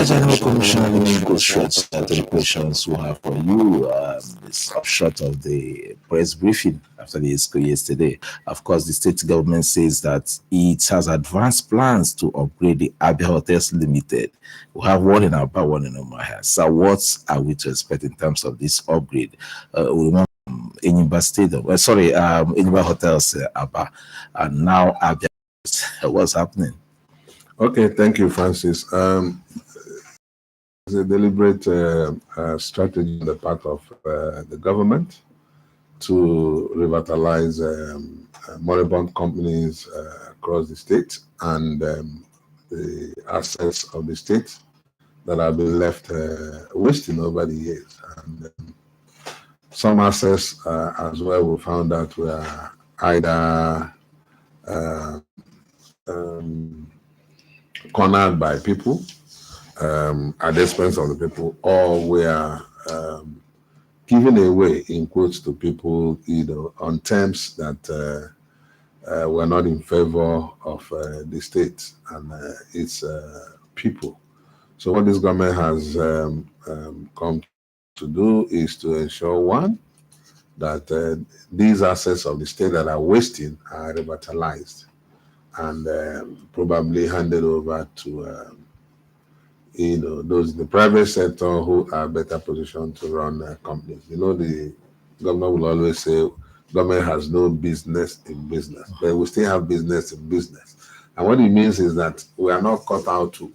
right, Animal Commissioner, let me go straight to the questions we have for you. It's short of the press briefing after the ESCO yesterday. Of course, the state government says that it has advanced plans to upgrade the ABIA Hotels Limited. We have one in Aba, one in Omaha. So, what are we to expect in terms of this upgrade? We want Enyimba Stadium, Enyimba Hotels, Aba, and now ABIA. What's happening? Okay, thank you, Francis. It's a deliberate strategy on the part of the government to revitalize moribund companies across the state and the assets of the state that have been left wasting over the years. And some assets as well we found out were either cornered by people at the expense of the people, or were given away in quotes to people, on terms that were not in favor of the state and its people. So what this government has come to do is to ensure, one, that these assets of the state that are wasting are revitalized and probably handed over to those in the private sector who are better positioned to run companies. The government will always say government has no business in business, but we still have business in business. And what it means is that we are not cut out to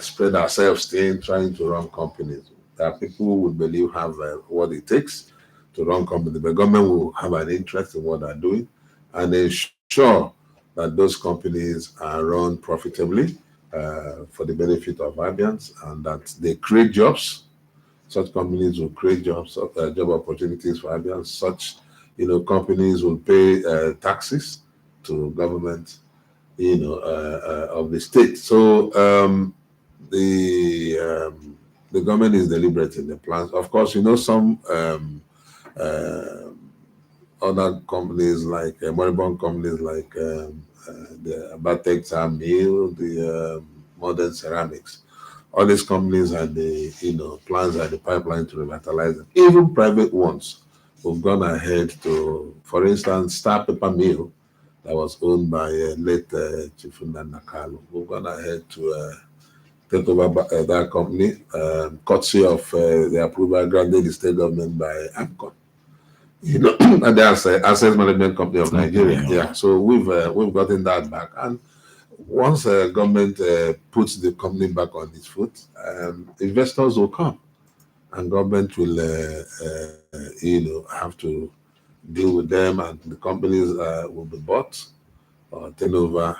spread ourselves thin trying to run companies. There are people who would believe have what it takes to run companies. The government will have an interest in what they're doing and ensure that those companies are run profitably for the benefit of Abians, and that they create jobs. Such companies will create jobs, job opportunities for Abians. Such companies will pay taxes to government of the state. So the government is deliberate in the plans. Of course, some other companies like moribund companies like the Abatex Mill, the Modern Ceramics. All these companies and the plans and the pipeline to revitalize them. Even private ones who've gone ahead to, for instance, Star Paper Mill that was owned by late Chifunda Nakalu. We've gone ahead to take over that company, courtesy of the approval granted the state government by AMCON. And that's Asset Management Company of Nigeria. Yeah, so we've gotten that back, and once government puts the company back on its foot, investors will come, and government will have to deal with them, and the companies will be bought or taken over,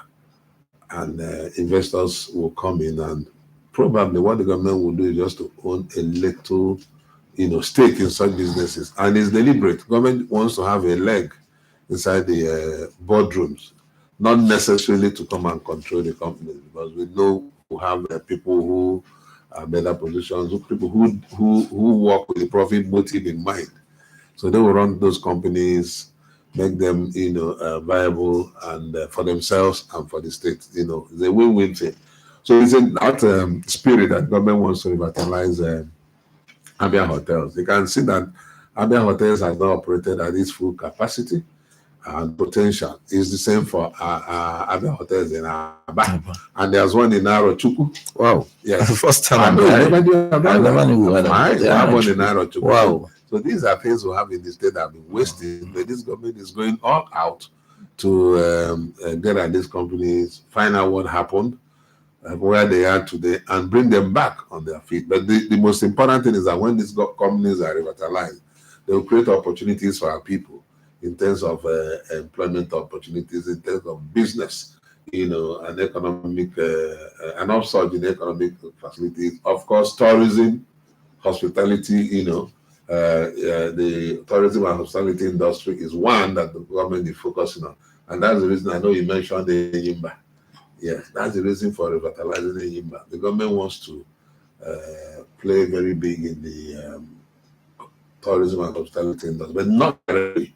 and investors will come in, and probably what the government will do is just to own a little stake in such businesses. And it's deliberate. Government wants to have a leg inside the boardrooms, not necessarily to come and control the companies, because we know we have people who are better positions, people who work with the profit motive in mind. So they will run those companies, make them viable, and for themselves and for the state. It's a win-win thing. So it's in that spirit that government wants to revitalize ABIA Hotels. You can see that ABIA Hotels has not operated at its full capacity and potential. It's the same for ABIA Hotels in Aba. And there's one in Arochukwu. Wow. Yes. First time I never knew about that. I never knew We have one in Arochukwu. Wow. So these are things we have in the state that have been wasted, but this government is going all out to get at these companies, find out what happened, where they are today, and bring them back on their feet. But the most important thing is that when these companies are revitalized, they will create opportunities for our people in terms of employment opportunities, in terms of business, and economic, and upsurge in economic facilities. Of course, tourism, hospitality, the tourism and hospitality industry is one that the government is focusing on. And that's the reason I know you mentioned the Enyimba. Yes, that's the reason for revitalizing Enyimba. The government wants to play very big in the tourism and hospitality industry, but not really.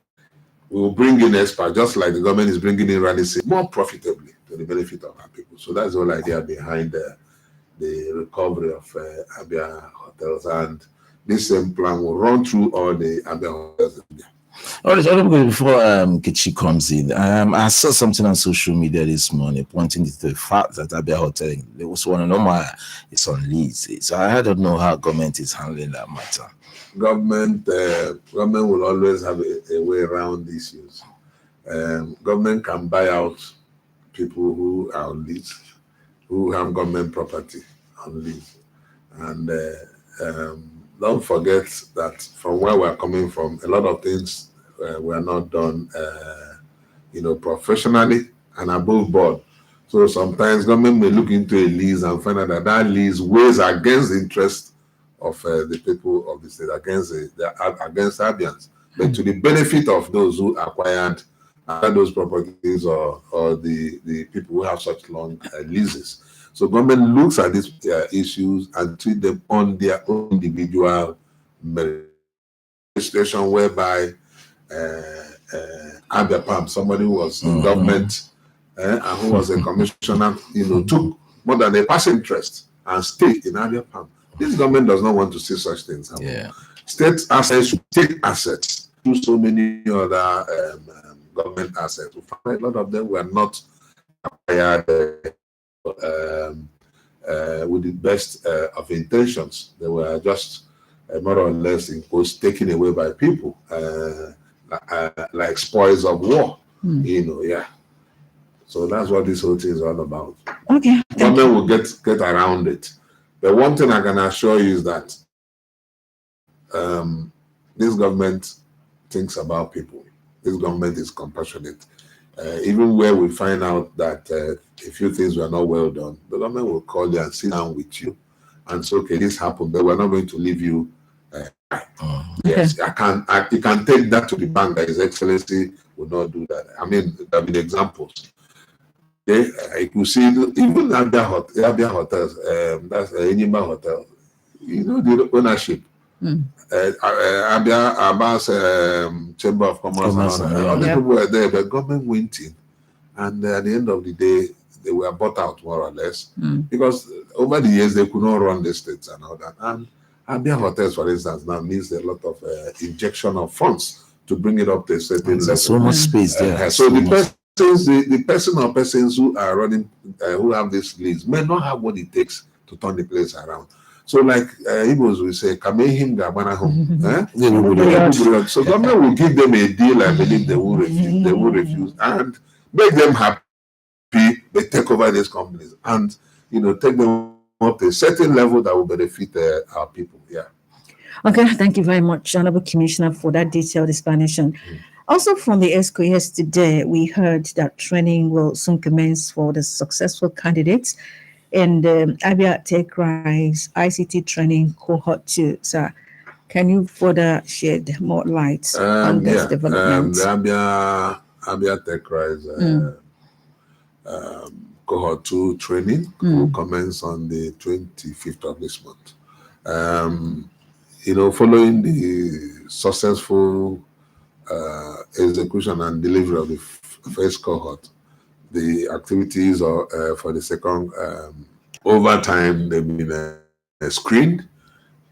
We will bring in experts, just like the government is bringing in Radisson, more profitably to the benefit of our people. So that's the whole idea behind the recovery of ABIA hotels, and this same plan will run through all the ABIA hotels in India. All right, before Kichi comes in, I saw something on social media this morning pointing to the fact that ABIA Hotel, there was one normal, it's on lease. So I don't know how government is handling that matter. Government will always have a way around issues. Government can buy out people who are on lease, who have government property on lease. And don't forget that from where we're coming from, a lot of things were not done, professionally and above board. So sometimes government may look into a lease and find out that that lease weighs against the interest of the people of the state, against Abians, but to the benefit of those who acquired those properties or the people who have such long leases. So government looks at these issues and treat them on their own individual merit. Situation whereby ABIA, somebody who was in government and who was a commissioner, took more than a passing interest and stayed in ABIA. This government does not want to see such things happen. Yeah. State assets should take assets to so many other government assets. A lot of them were not acquired with the best of intentions. They were just more or less imposed, taken away by people, like spoils of war. So that's what this whole thing is all about. Okay. Government will get around it. But one thing I can assure you is that this government thinks about people. This government is compassionate. Even where we find out that a few things were not well done, the government will call you and sit down with you and say, okay, this happened, but we're not going to leave you. Yes, you can take that to the bank that His Excellency will not do that. I mean, there have been examples. You could see even ABIA hotels, that's Enyimba Hotel, the ownership. Abbas Chamber of Commerce, all the people were there, but government went in, and at the end of the day, they were bought out more or less because over the years they could not run the states and all that. And ABIA hotels, for instance, now needs a lot of injection of funds to bring it up to a certain level. So much space there. So the person or persons who are running, who have this lease, may not have what it takes to turn the place around. So, like Igbos will say, "Kamehim gabana home." So, government will give them a deal. I believe they will refuse. They will refuse and make them happy. They take over these companies and take them up to a certain level that will benefit our people. Yeah. Okay, thank you very much, Honorable Commissioner, for that detailed explanation. Also, from the ESCO yesterday, we heard that training will soon commence for the successful candidates in the ABIA Tech Rise ICT training cohort 2. So, can you further shed more light on this development? The ABIA Tech Rise cohort 2 training will commence on the 25th of this month. Following the successful execution and delivery of the first cohort, the activities for the second, over time, they've been screened,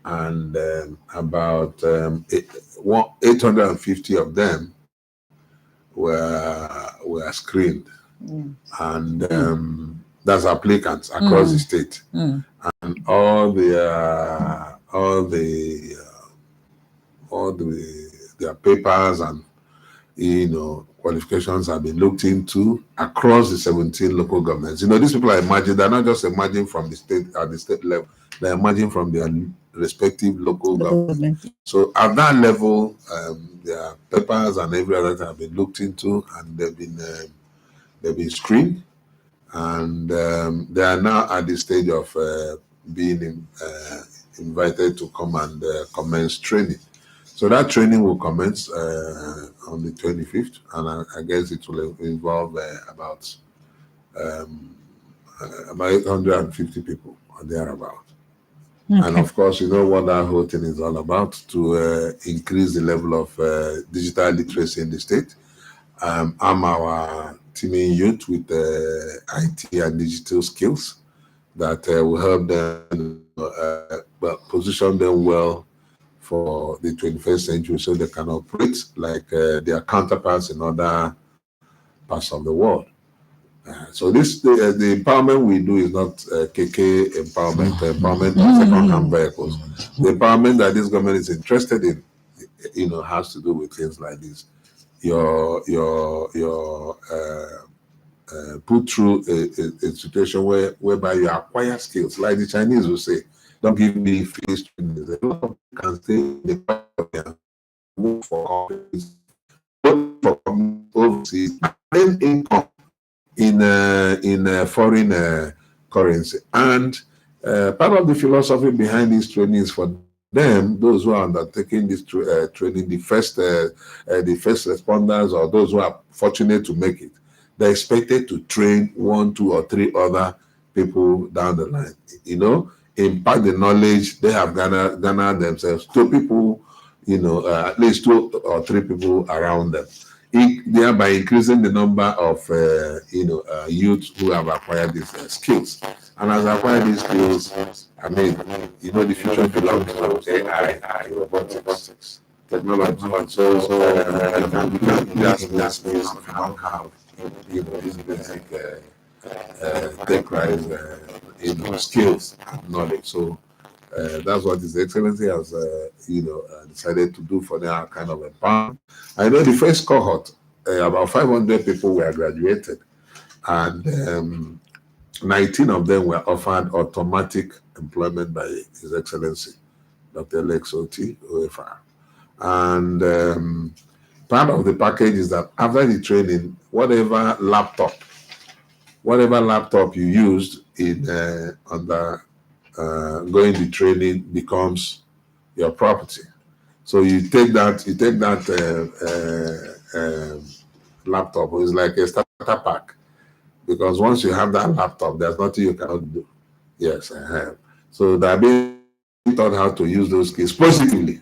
and about 850 of them were screened, and that's applicants across the state, and all their papers and qualifications have been looked into across the 17 local governments. These people are emerging. They're not just emerging from the state at the state level. They're emerging from their respective local governments. So at that level, their papers and every other thing have been looked into, and they've been screened, and they are now at the stage of being invited to come and commence training. So that training will commence on the 25th, and I guess it will involve about 850 people or thereabout. Okay. And of course, what that whole thing is all about, to increase the level of digital literacy in the state. Arm our teaming youth with IT and digital skills, that will help them, position them well for the 21st century so they can operate like their counterparts in other parts of the world. So the empowerment we do is not KK empowerment of second-hand vehicles. The empowerment that this government is interested in, has to do with things like this. Your put through a situation whereby you acquire skills, like the Chinese will say, "Don't give me face training." A lot of people can stay in the country, work for companies, work for overseas, and income in foreign currency. And part of the philosophy behind this training is for them, those who are undertaking this training, the first responders, or those who are fortunate to make it, they're expected to train 1, 2, or 3 other people down the line. Impart the knowledge they have gathered themselves to people, at least 2 or 3 people around them, thereby increasing the number of youth who have acquired these skills. And as acquired these skills, the future belongs to AI, robotics, technology. So you can't be in that space if you don't have these basic tech skills and knowledge. So that's what His Excellency has, decided to do for their kind of empowerment. I know the first cohort, about 500 people were graduated, and 19 of them were offered automatic employment by His Excellency, Dr. Lex Oti OFR. And part of the package is that after the training, whatever laptop you used in going the training becomes your property. So you take that laptop. It's like a starter pack, because once you have that laptop, there's nothing you cannot do. Yes, I have. So they're being taught how to use those skills positively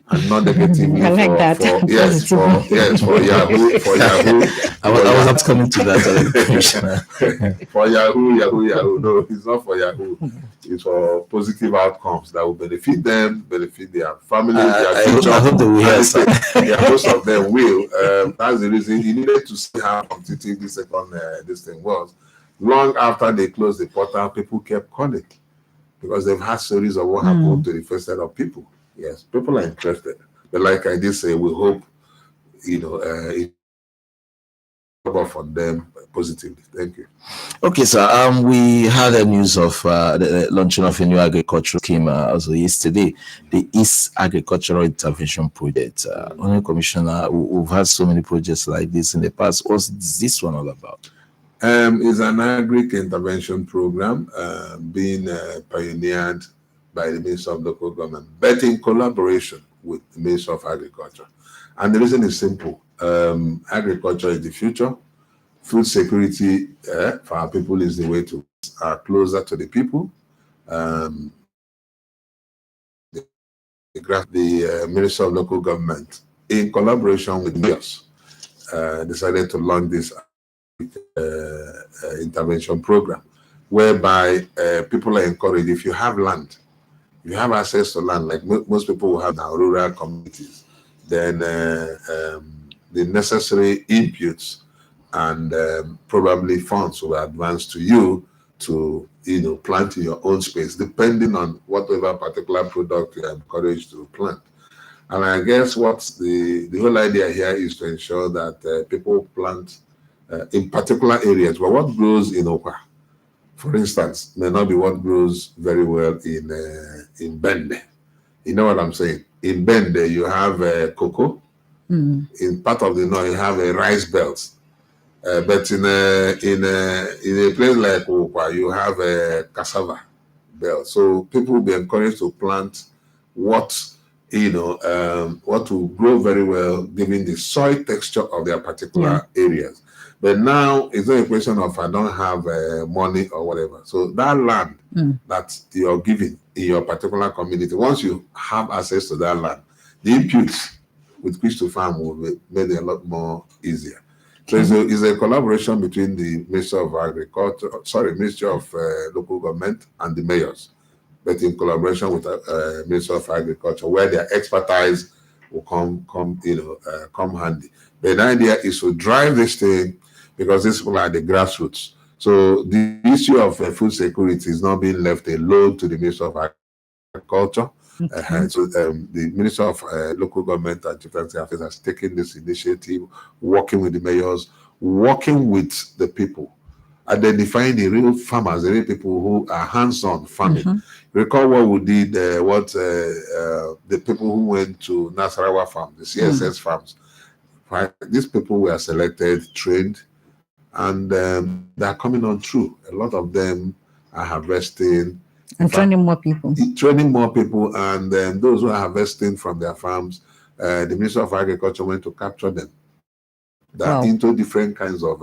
and not negatively. I like that. For Yahoo. I was not coming to that. For Yahoo. No, it's not for Yahoo. It's for positive outcomes that will benefit them, benefit their families, their future. I hope they will hear, sir. Yeah, most of them will. That's the reason he needed to see how competitive this thing was. Long after they closed the portal, people kept calling because they've had stories of what happened to the first set of people. Yes, people are interested. But like I did say, we hope, it for them positively. Thank you. Okay, sir. We had the news of the launching of a new agricultural scheme also yesterday, the East Agricultural Intervention Project. Honorable Commissioner, we've had so many projects like this in the past. What's this one all about? It's an agric intervention program being pioneered by the Minister of Local Government, but in collaboration with the Minister of Agriculture. And the reason is simple. Agriculture is the future. Food security for our people is the way to closer to the people. The Minister of Local Government, in collaboration with mayors, decided to launch this intervention program, whereby people are encouraged, if you have land, if you have access to land, like most people will have now, rural communities, then the necessary inputs and probably funds will advance to you to plant in your own space, depending on whatever particular product you are encouraged to plant. And I guess what's the whole idea here is to ensure that people plant in particular areas where what grows in Okwa, for instance, may not be what grows very well in Bende. You know what I'm saying? In Bende, you have cocoa. In part of the north, you have a rice belt. But in a place like Okwa, you have a cassava belt. So people will be encouraged to plant what will grow very well given the soil texture of their particular areas. But now it's not a question of I don't have money or whatever. So that land that you're giving in your particular community, once you have access to that land, the inputs with which to farm will be made a lot more easier. So it's a collaboration between the Ministry of Agriculture, Ministry of Local Government and the mayors, but in collaboration with Ministry of Agriculture, where their expertise will come handy. But the idea is to drive this thing because these people are the grassroots. So the issue of food security is not being left alone to the Ministry of Agriculture. So the Minister of Local Government and Chieftaincy Affairs has taken this initiative, working with the mayors, working with the people, identifying the real farmers, the real people who are hands-on farming. Recall what we did, the people who went to Nasarawa farm, the CSS farms. Right? These people were selected, trained, and they are coming on through. A lot of them are harvesting. And training more people. Training more people, and those who are harvesting from their farms, the Ministry of Agriculture went to capture them into different kinds of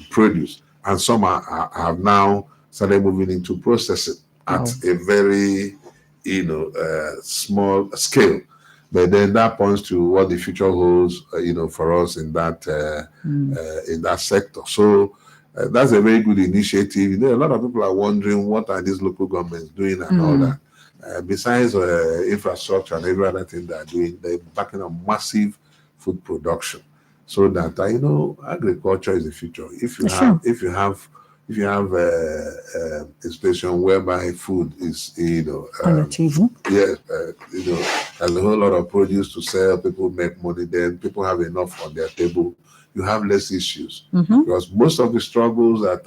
produce, and some have now started moving into processing at a very small scale. But then that points to what the future holds, for us in that sector. So. That's a very good initiative. A lot of people are wondering what are these local governments doing and all that. Besides infrastructure and every other thing they're doing, they're backing up massive food production, so that agriculture is the future. If you have a situation whereby food is on the table, there's a whole lot of produce to sell. People make money. Then people have enough on their table. You have less issues because most of the struggles that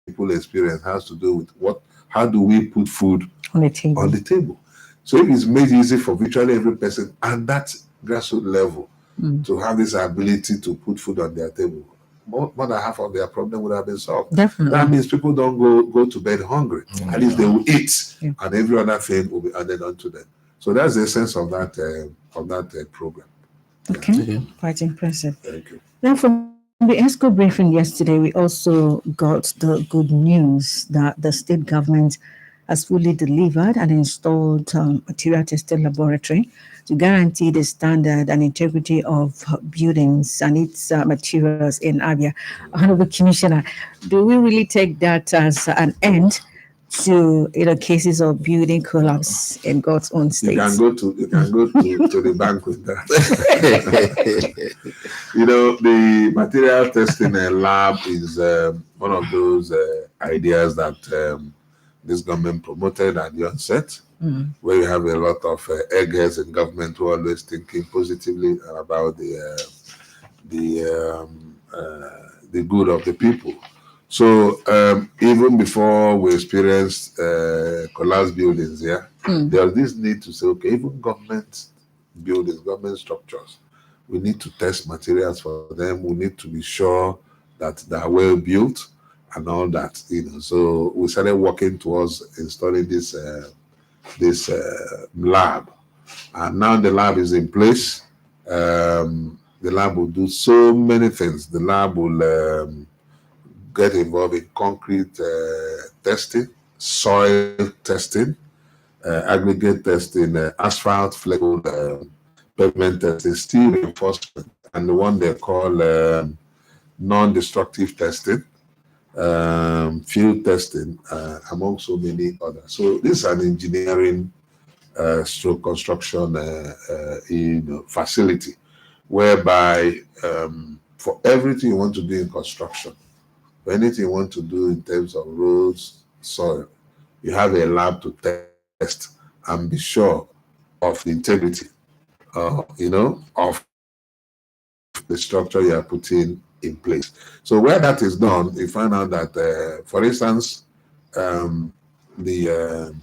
people experience has to do with how do we put food on the table. So if it's made easy for virtually every person and that grassroots level to have this ability to put food on their table, more than half of their problem would have been solved. Definitely. That means people don't go to bed hungry. At least they will eat, and every other thing will be added onto them. So that's the essence of that program. Okay, quite impressive. Thank you. Now, from the ESCO briefing yesterday, we also got the good news that the state government has fully delivered and installed material testing laboratory to guarantee the standard and integrity of buildings and its materials in ABIA. Honorable Commissioner, do we really take that as an end to cases of building collapse in God's own state? You can go to the bank with that. The material testing lab is one of those ideas that this government promoted at the onset, where you have a lot of eggheads in government who are always thinking positively about the good of the people. So even before we experienced collapsed buildings, there was this need to say, okay, even government buildings, government structures, we need to test materials for them. We need to be sure that they are well built and all that. So we started working towards installing this lab, and now the lab is in place. The lab will do so many things. The lab will get involved in concrete testing, soil testing, aggregate testing, asphalt, flexible pavement testing, steel reinforcement, and the one they call non-destructive testing, field testing, among so many others. So this is an engineering stroke construction facility, whereby for everything you want to do in construction, for anything you want to do in terms of roads, soil, you have a lab to test and be sure of the integrity, of the structure you are putting in place. So where that is done, you find out that, for instance, we are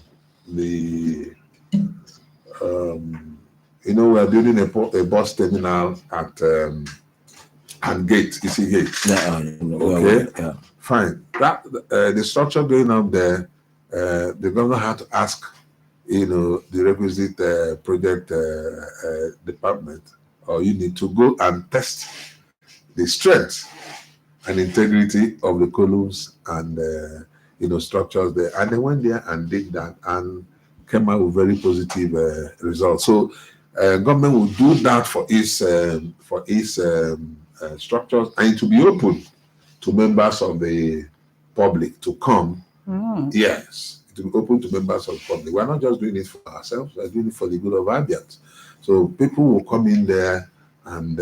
building a bus terminal at Gate, Easy Gate. Okay, fine. That the structure going up there, the governor had to ask, the requisite project department, or you need to go and test the strength and integrity of the columns and structures there. And they went there and did that and came out with very positive results. So government will do that for its structures, and it will be open to members of the public to come. Yes, it will be open to members of the public. We're not just doing it for ourselves, we're doing it for the good of ABIANs. So people will come in there and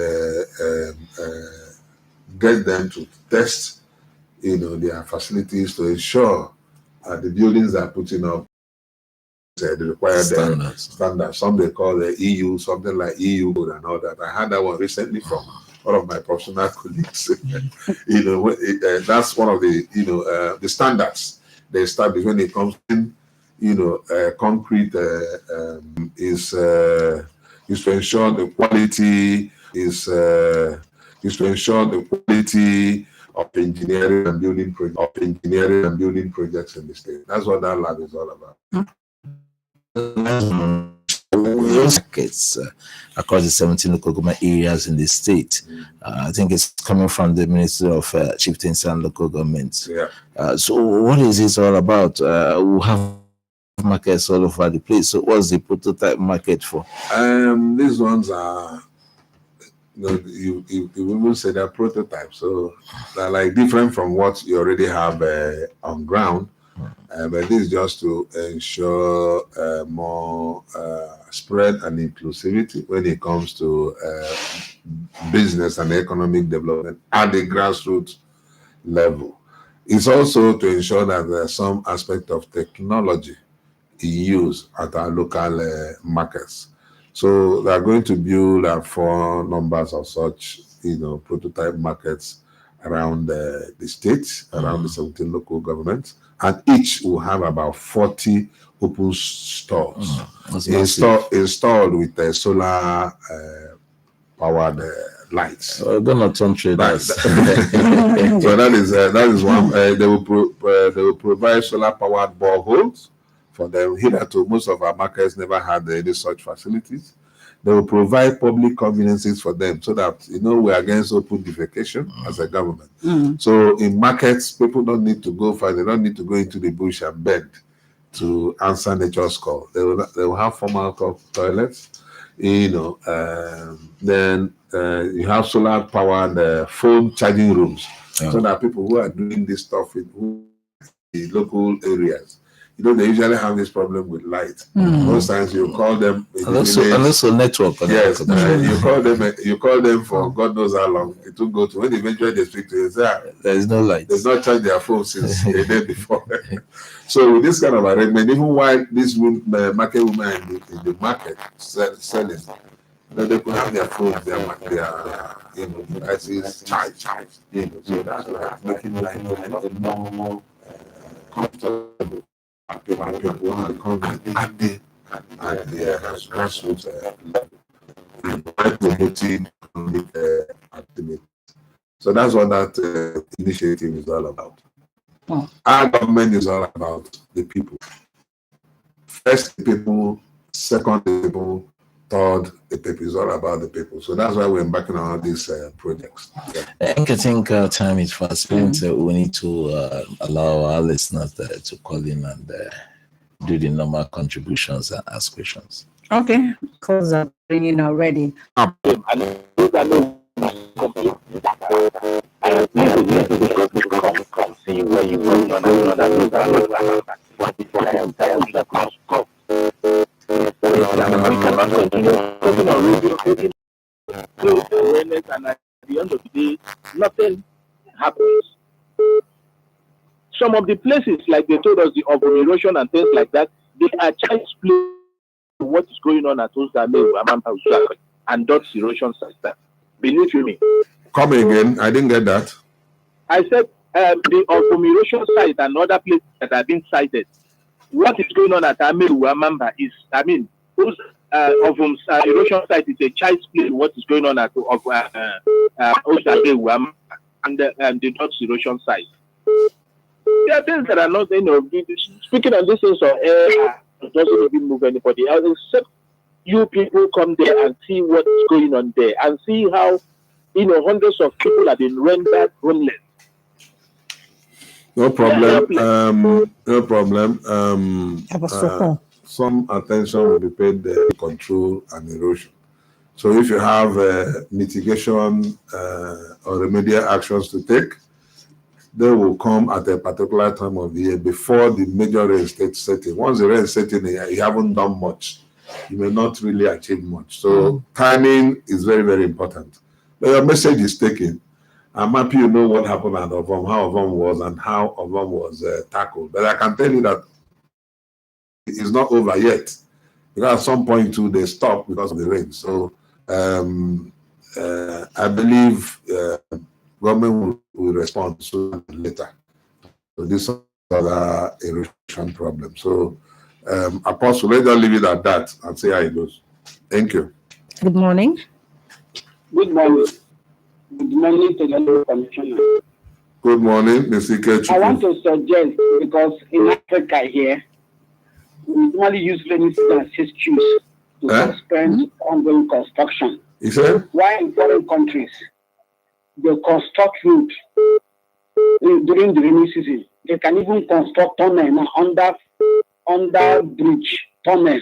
get them to test, their facilities to ensure the buildings are putting up the required standards. Some they call the EU, something like EU code and all that. I had that one recently from one of my professional colleagues. That's one of the standards they establish when it comes in. Concrete is to ensure the quality of engineering and building projects in the state. That's what that lab is all about. Markets across the 17 local government areas in the state. I think it's coming from the Ministry of Chieftains and Local Governments. Yeah. So what is this all about? We have markets all over the place. So what's the prototype market for? These ones are, you will say they're prototypes. So they're like different from what you already have on ground. But this is just to ensure more spread and inclusivity when it comes to business and economic development at the grassroots level. It's also to ensure that there's some aspect of technology in use at our local markets. So they're going to build 4 numbers of such, prototype markets around the state, around the 17 local governments, and each will have about 40 open stores installed with solar powered lights. Don't turn traders. So that is one. They will provide solar powered boreholes for them. Hitherto, most of our markets never had any such facilities. They will provide public conveniences for them so that, we're against open defecation as a government. So in markets, people don't need to go far. They don't need to go into the bush and beg to answer nature's call. They will have formal toilets, Then you have solar powered phone charging rooms, so that people who are doing this stuff in the local areas, they usually have this problem with light. Most times you call them, and also network. Yes, you call them for God knows how long. It will go to when eventually they speak to you, there is no light. They've not charged their phone since a day before. So with this kind of arrangement, even while this market woman in the market selling, they could have their phones, their devices charged. So that's like making life more comfortable. People are coming at the grassroots level by promoting activity. So that's what that initiative is all about. Our government is all about the people. First, the people. Second, the people. Third, the people. Is all about the people. So that's why we're embarking on all these projects. I think time is fast spent. We need to allow our listeners to call in and do the normal contributions and ask questions. Okay, calls are bringing already. See where you go we cannot continue talking on radio. So awareness, and at the end of the day, nothing happens. Some of the places, like they told us, the erosion and things like that, they are child's play to what is going on at Ozdame, and dot erosion center. Believe you me. Come again. I didn't get that. I said the erosion site and other places that have been cited. What is going on at Ameru Amamba is, those erosion site is a child's play. What is going on at Ozdame and the dot erosion site? There are things that are not, speaking on this things of air doesn't even move anybody else, except you people come there and see what is going on there and see how, hundreds of people have been rendered homeless. No problem. No problem. some attention will be paid to control and erosion. So if you have mitigation or remedial actions to take, they will come at a particular time of the year before the major rain starts setting. Once the rain setting, you haven't done much. You may not really achieve much. So timing is very, very important. But your message is taken. I'm happy you know what happened at Ovom, how Ovom was, and how Ovom was tackled. But I can tell you that it's not over yet. Because at some point too, they stop because of the rain. So I believe government will respond sooner than later to this other erosion problem. So, Apostle, let's just leave it at that and see how it goes. Thank you. Good morning. Good morning. Good morning to the Commissioner. Good morning, Mr. Ikechu. I want to suggest, because in Africa here, we normally use rainy season as excuse to suspend ongoing construction. You said? Why in foreign countries, they construct roads during the rainy season. They can even construct tunnel under bridge tunnel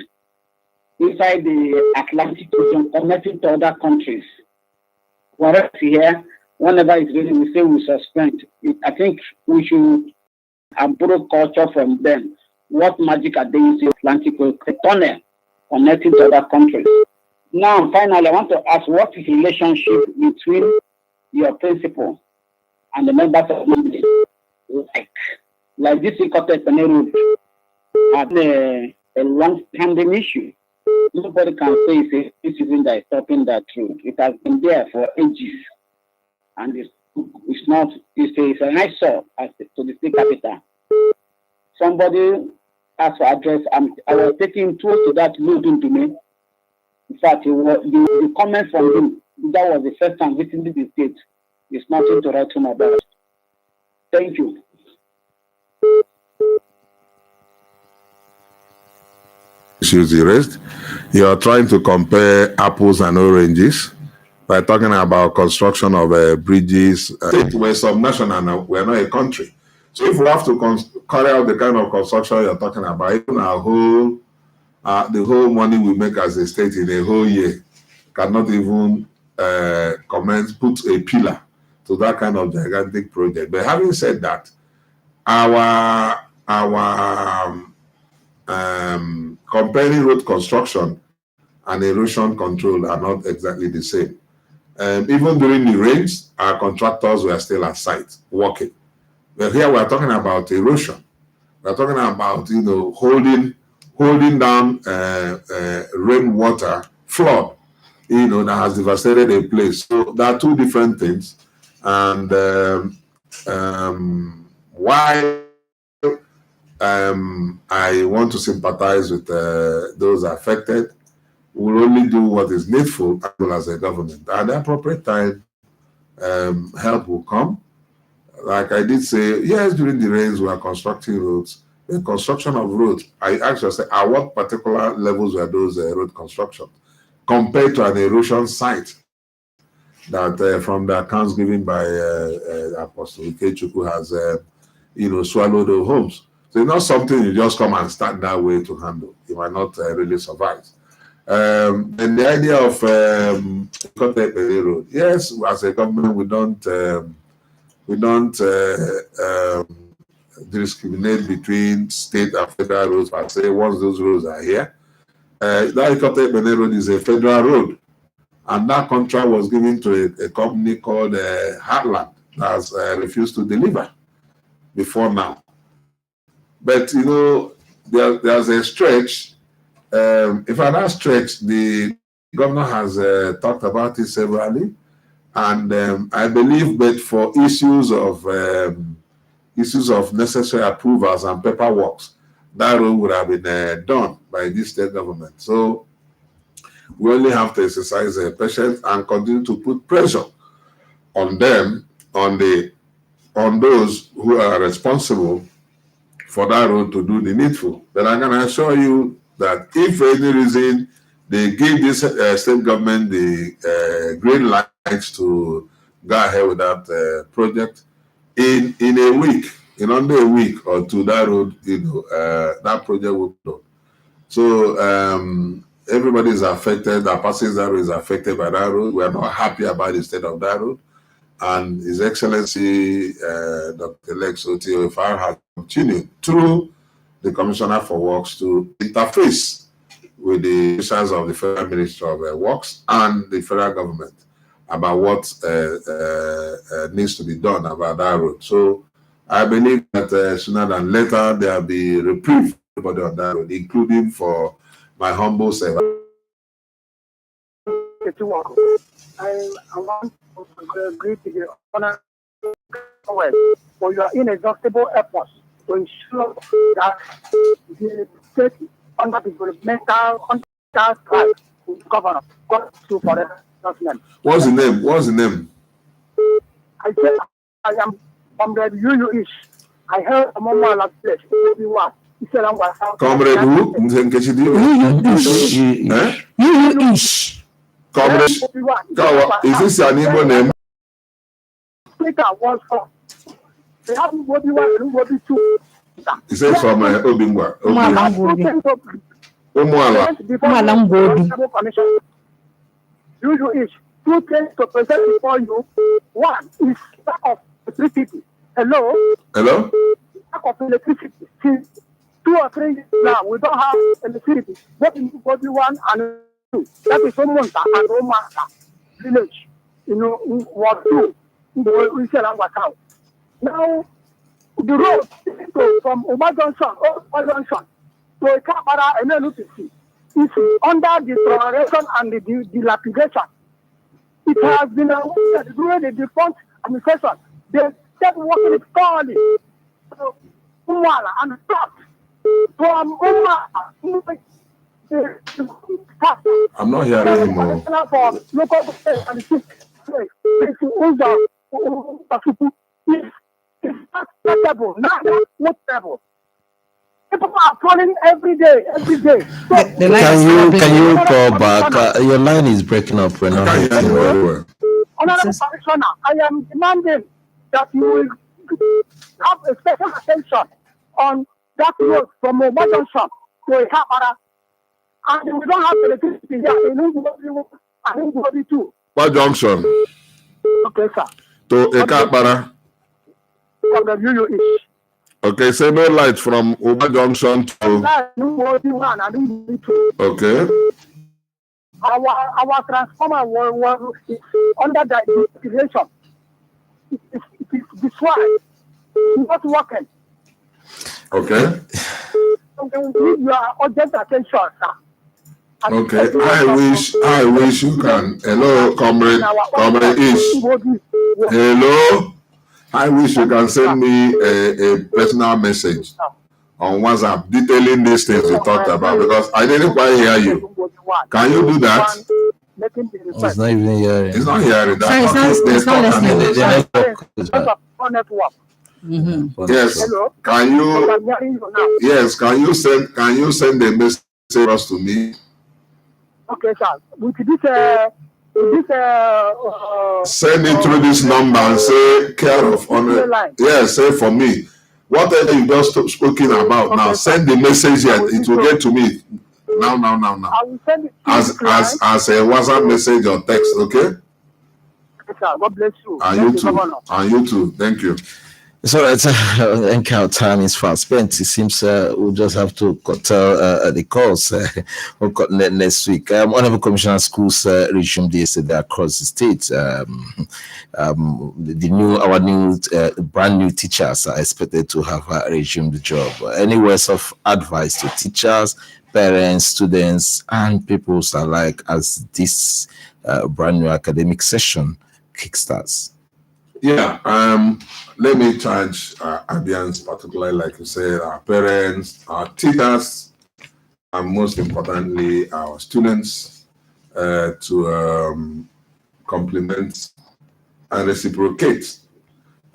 inside the Atlantic Ocean connecting to other countries. Whereas here, whenever it's raining, we say we suspend. I think we should borrow culture from them. What magic are they using Atlantic Ocean tunnel connecting to other countries? Now, finally, I want to ask, what is the relationship between your principal and the members of Assembly? Like this Ikote Road has a long-standing issue. Nobody can say it's using that stopping that road. It has been there for ages, and it's an eyesore to the state capital. Somebody asked for address. I was taking close to that road into me. In fact, the comment from him, that was the first time visiting the state. It's nothing to write home about. Thank you. Issues erased. You are trying to compare apples and oranges by talking about construction of bridges. We're subnational now. We're not a country. So if we have to carry out the kind of construction you're talking about, even our whole, the whole money we make as a state in a whole year cannot even put a pillar to that kind of gigantic project. But having said that, our comparing road construction and erosion control are not exactly the same. Even during the rains, our contractors were still at site working. But here we are talking about erosion. We are talking about holding down rainwater flood, that has devastated a place. So there are two different things. And why I want to sympathize with those affected. We'll only do what is needful as a government. At the appropriate time, help will come. Like I did say, yes, during the rains, we are constructing roads. The construction of roads, I actually say, at what particular levels were those road constructions compared to an erosion site that from the accounts given by Apostle Ikechukwu has, swallowed the homes. So it's not something you just come and start that way to handle. You might not really survive. And the idea of road, yes, as a government, we don't discriminate between state and federal roads. I say once those roads are here, that Ikote road is a federal road, and that contract was given to a company called Heartland that has refused to deliver before now. But there's a stretch. If at that stretch, the governor has talked about it severally, and I believe, but for issues of necessary approvals and paperwork, that road would have been done by this state government. So we only have to exercise patience and continue to put pressure on them, on those who are responsible for that road to do the needful. But I can assure you that if for any reason they give this state government the green light to go ahead with that project, in a week, in under a week or two, that road, that project will be done. So everybody is affected. That passes that road is affected by that road. We are not happy about the state of that road. And His Excellency Dr. Lex Otio has continued through the Commissioner for Works to interface with the officials of the Federal Ministry of Works and the federal government about what needs to be done about that road. So I believe that sooner than later there will be reprieve for everybody on that road, including for my humble self. I want to agree to the honor for your inexhaustible efforts to ensure that the state under the governmental contract governor got to forever. What's the name? What's the name? I said I am Comrade Ish. I heard a moment like this. He said I'm Comrade who? Ish. Comrade, is this your neighbor name? They have Wobby 2. He said from Obingwa. Ish. Two things to present before you. One is lack of electricity. Hello? Hello? Lack of electricity. Since 2 or 3 years now, we don't have electricity. What in Wobby 1 and 2? That is Omonta and Omata village. You know, Ward 2. We sell our town. Now, the road from Oma Junction, to Kabara and LUPC is under the toleration and the dilapidation. It has been during the defunct administration. They kept working it thoroughly. So, Umwala and stop from Umwala. I'm not hearing anymore. People are falling every day. So, Can you call back? Your line is breaking up. We're not hearing you very well. Honorable Commissioner, I am demanding that you will have a special attention on that road from Obadan shop to Ikabara. And we don't have electricity here in Ngwobi too. What junction? Okay, sir. To Ikabara. From the Ish. Okay, so no light from Uba Junction to. Ngwobi 1 and Ngwobi 2. Okay. Our transformer was under the installation. It is destroyed. It's not working. Okay. So we need your urgent attention, sir. Okay. I wish you can. Hello, Comrade Ish. Hello. I wish you can send me a personal message on WhatsApp detailing these things you talked about, because I didn't quite hear you. Can you do that? It's not even hearing. It's not hearing that. It's not listening. Yes. Can you? Yes. Can you send a message to me? Okay, sir. With this send it through this number and say care of honor. Yes, say for me. Whatever you just spoken about now, send the message here. It will get to me. Now. I will send it as a WhatsApp message or text, okay? Okay, sir. God bless you. And you too. And you too. Thank you. So it's our time is fast spent. It seems we'll just have to curtail the calls. We'll cut next week. Honorable Commissioner of Schools resumed yesterday across the state. Our new brand new teachers are expected to have resumed the job. Any words of advice to teachers, parents, students, and people alike as this brand new academic session kickstarts? Yeah, let me charge ABIANs, particularly, like you said, our parents, our teachers, and most importantly, our students, to complement and reciprocate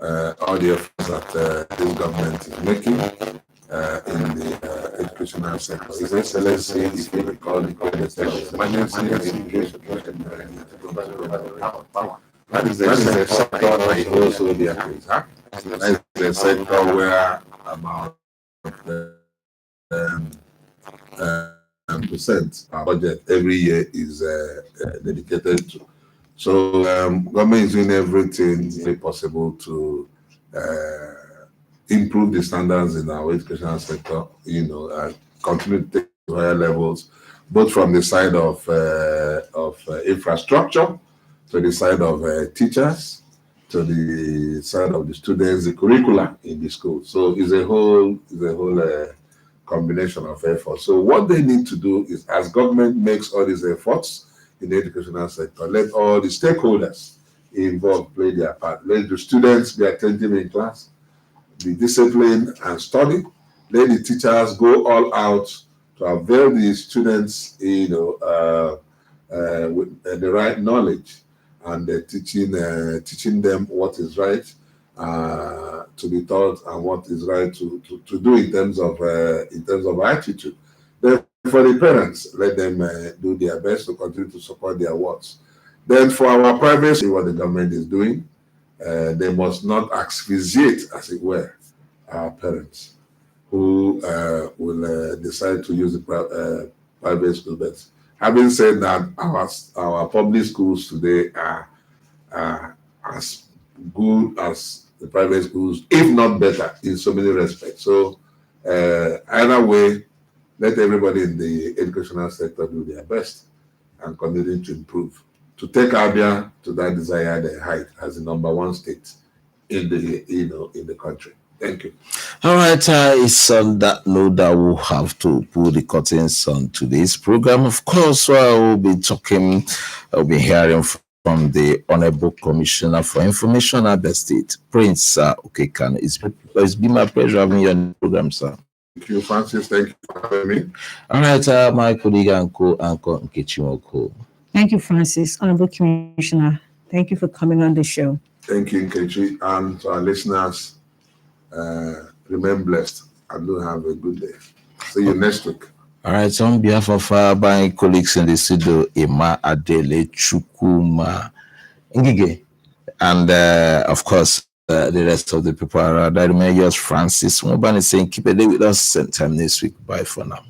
all the efforts that this government is making in the educational sector. His Excellency, if you recall, the emergency education. That is the sector that also the accused. That is the sector where about percent our budget every year is dedicated to. So government is doing everything possible to improve the standards in our educational sector, continue to take to higher levels, both from the side of infrastructure, to the side of teachers, to the side of the students, the curricula in the school. So it's a whole combination of efforts. So what they need to do is, as government makes all these efforts in the educational sector, let all the stakeholders involved play their part. Let the students be attentive in class, be disciplined and study. Let the teachers go all out to avail the students, with the right knowledge, and teaching them what is right to be taught and what is right to do in terms of attitude. Then for the parents, let them do their best to continue to support their works. Then for our private, see what the government is doing. They must not asphyxiate, as it were, our parents who will decide to use the private school. But having said that, our public schools today are as good as the private schools, if not better, in so many respects. So either way, let everybody in the educational sector do their best and continue to improve, to take ABIA to that desired height as the #1 state in the country. Thank you. All right, it's on that note that we'll have to pull the curtains on today's program. Of course, we'll be hearing from the Honorable Commissioner for Information at the State, Prince Okekan. It's been my pleasure having you on the program, sir. Thank you, Francis. Thank you for having me. All right, my colleague Uncle Nkechi. Thank you, Francis. Honorable Commissioner, thank you for coming on the show. Thank you, Nkechi, and to our listeners, remain blessed and do have a good day. See you next week. All right, on behalf of my colleagues in the studio, Emma Adele Chukuma Ngige, and of course, the rest of the people around, I remain yours, Francis Mubani, saying keep a day with us, same time next week. Bye for now.